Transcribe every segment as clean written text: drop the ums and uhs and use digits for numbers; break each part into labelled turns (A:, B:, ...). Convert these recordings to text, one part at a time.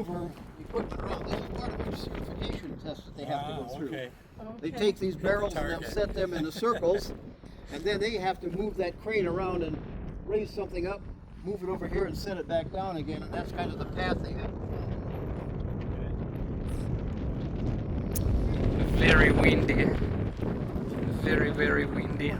A: maneuver equipment around. This is part of each certification test that they have to go through.
B: Okay.
A: They take these barrels and they'll set them in the circles, and then they have to move that crane around and raise something up, move it over here and set it back down again, and that's kind of the path they have.
C: Very windy. Very, very windy.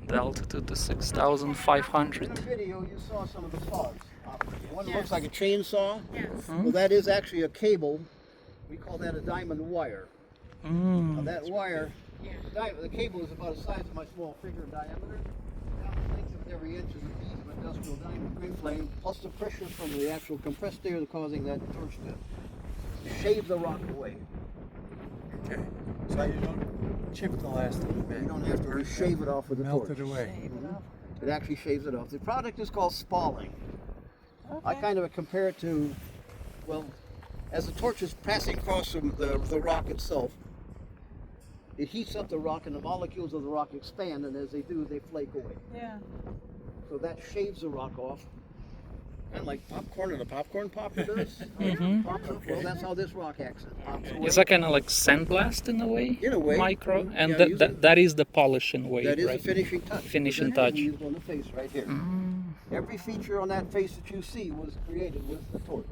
C: The altitude is 6,500.
A: In the video, you saw some of the saws operating. One looks like a chainsaw.
D: Yes.
A: Well, that is actually a cable. We call that a diamond wire. Now that wire, the cable is about the size of my small finger in diameter. Now the length of every inch is a piece of industrial diamond green flame, plus the pressure from the actual compressed air causing that torch to shave the rock away.
B: Okay. So you don't chip the last little bit.
A: You don't have to shave it off with a torch.
B: Melt it away.
A: It actually shaves it off. The product is called spalling. I kind of compare it to, well, as the torch is passing across the rock itself, it heats up the rock and the molecules of the rock expand, and as they do, they flake away.
D: Yeah.
A: So that shaves the rock off. Kind of like popcorn and a popcorn popper does. Pops up. Well, that's how this rock acts. It pops away.
C: Is that kind of like sandblast in a way?
A: In a way.
C: Micro? And
A: Yeah,
C: that is the polishing way,
A: That is
C: right?
A: the finishing touch.
C: Finishing
A: That's what
C: touch.
A: we used on the face right here. Every feature on that face that you see was created with the torch.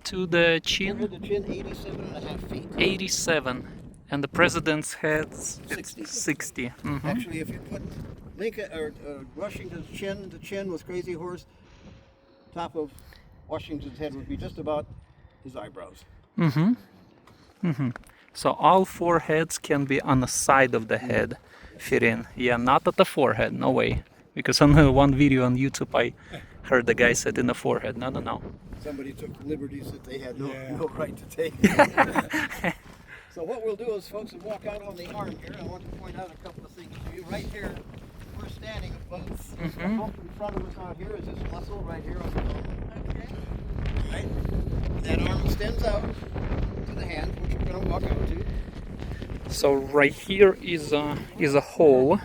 C: To the
A: Over
C: chin,
A: the chin, 87.5 feet.
C: 87. And the president's head's
A: 60.
C: 60.
A: Actually, if you put Lincoln or Washington's chin to chin with Crazy Horse, top of Washington's head would be just about his eyebrows.
C: So all four heads can be on the side of the head fit in. Yeah, not at the forehead, no way. Because on the one video on YouTube I heard the guy said in the forehead. No.
A: Somebody took liberties that they had no right to take. So what we'll do is, folks, we'll walk out on the arm here. I want to point out a couple of things to you. Right here, we're standing above the hump in front of us out here is this muscle right here on the arm.
D: Okay.
A: Right? That arm extends out to the hand, which we're going to walk out to.
C: So right here is a hole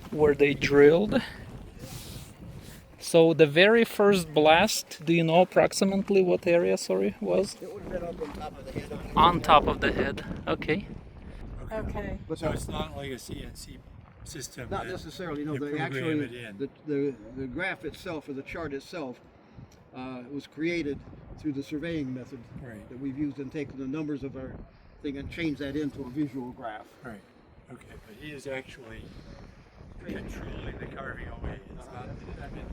C: where they drilled. So the very first blast, do you know approximately what area, was?
A: It would have been up on top of the head.
C: On top of the head, okay.
D: Okay.
B: So it's not like a CNC system.
A: Not
B: that
A: necessarily, no.
B: you
A: The
B: program
A: actually,
B: it in.
A: the graph itself, or the chart itself, was created through the surveying method
B: Right.
A: that we've used and taken the numbers of our thing and changed that into a visual graph.
B: Right. Okay, but he is actually controlling the carving away. It's not been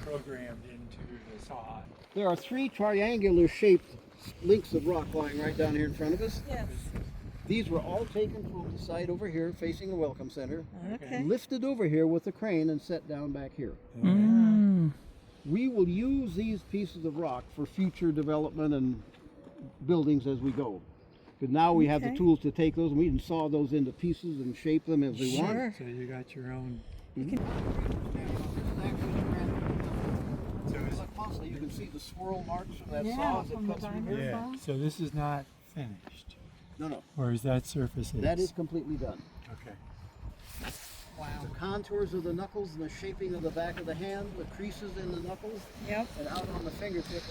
B: programmed into the saw.
A: There are three triangular shaped links of rock lying right down here in front of us.
D: Yes.
A: These were all taken from the side over here facing the Welcome Center,
D: Okay.
A: lifted over here with the crane and set down back here. We will use these pieces of rock for future development and buildings as we go. Because now we have the
D: Okay.
A: tools to take those and we can saw those into pieces and shape them as we want.
D: Sure.
B: So you got your own.
A: So look closely, you can see the swirl marks from that
D: Yeah,
A: saw as it
D: from the
A: cuts through
D: diamond.
A: here.
B: Yeah. So this is not finished,
A: No,
B: or is that surface?
A: that is completely done.
B: Okay.
A: The contours of the knuckles and the shaping of the back of the hand, the creases in the knuckles,
D: Yep.
A: and out on the fingertip,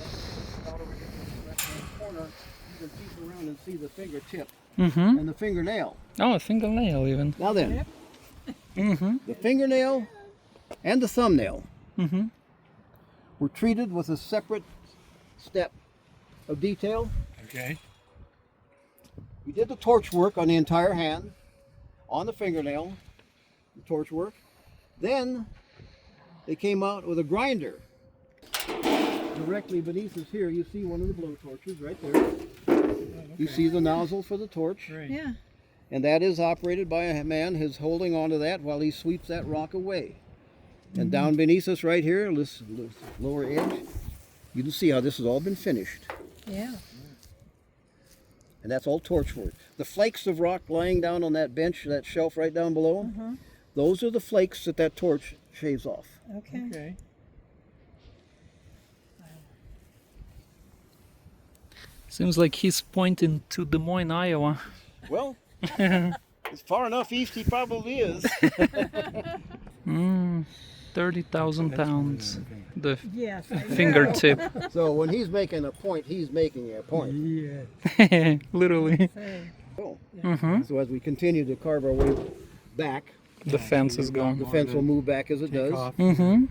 A: out over here in the left-hand corner, you can peek around and see the fingertip and the fingernail.
C: Oh, a fingernail even.
A: Now then,
D: Yep.
A: the fingernail and the thumbnail were treated with a separate step of detail.
B: Okay.
A: We did the torch work on the entire hand, on the fingernail, the torch work. Then they came out with a grinder. Directly beneath us here, you see one of the blow torches right there. You see the nozzle for the torch.
B: Great.
D: Yeah.
A: And that is operated by a man who's holding onto that while he sweeps that rock away. And down beneath us right here, this lower edge, you can see how this has all been finished.
D: Yeah.
A: And that's all torch work. The flakes of rock lying down on that bench, that shelf right down below, Those are the flakes that that torch shaves off.
D: Okay.
B: Okay.
C: Seems like he's pointing to Des Moines, Iowa.
A: Well, it's far enough east he probably is.
C: 30,000 pounds. The
D: Yes. I know.
C: fingertip.
A: So when he's making a point, he's making a point.
B: Yeah.
C: Literally.
D: Say,
A: Oh.
C: Hmm.
A: So as we continue to carve our way back,
C: The fence is gone.
A: the fence will move back as it
B: Take
A: does.
B: off
C: Hmm.
B: to
A: And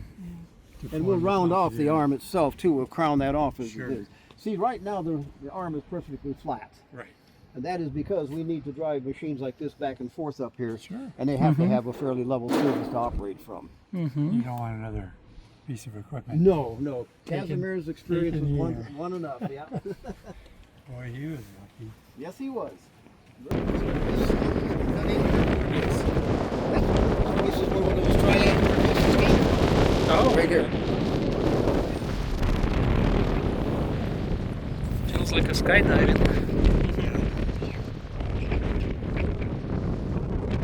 A: we'll
B: form the
A: round
B: top
A: off
B: of
A: the
B: end.
A: arm itself too. We'll crown that off as
B: Sure.
A: it is. See, right now the arm is perfectly flat.
B: Right.
A: And that is because we need to drive machines like this back and forth up here.
B: Sure.
A: And they have to have a fairly level surface to operate from.
B: You don't want another piece of equipment.
A: No, no.
B: Taking-
A: Casimir's experience was
B: taking
A: one,
B: the air.
A: one enough, yeah.
B: Boy, he was lucky.
A: Yes, he was. This is one of those triangular pieces.
C: Oh,
A: Right here.
C: feels like a skydiving.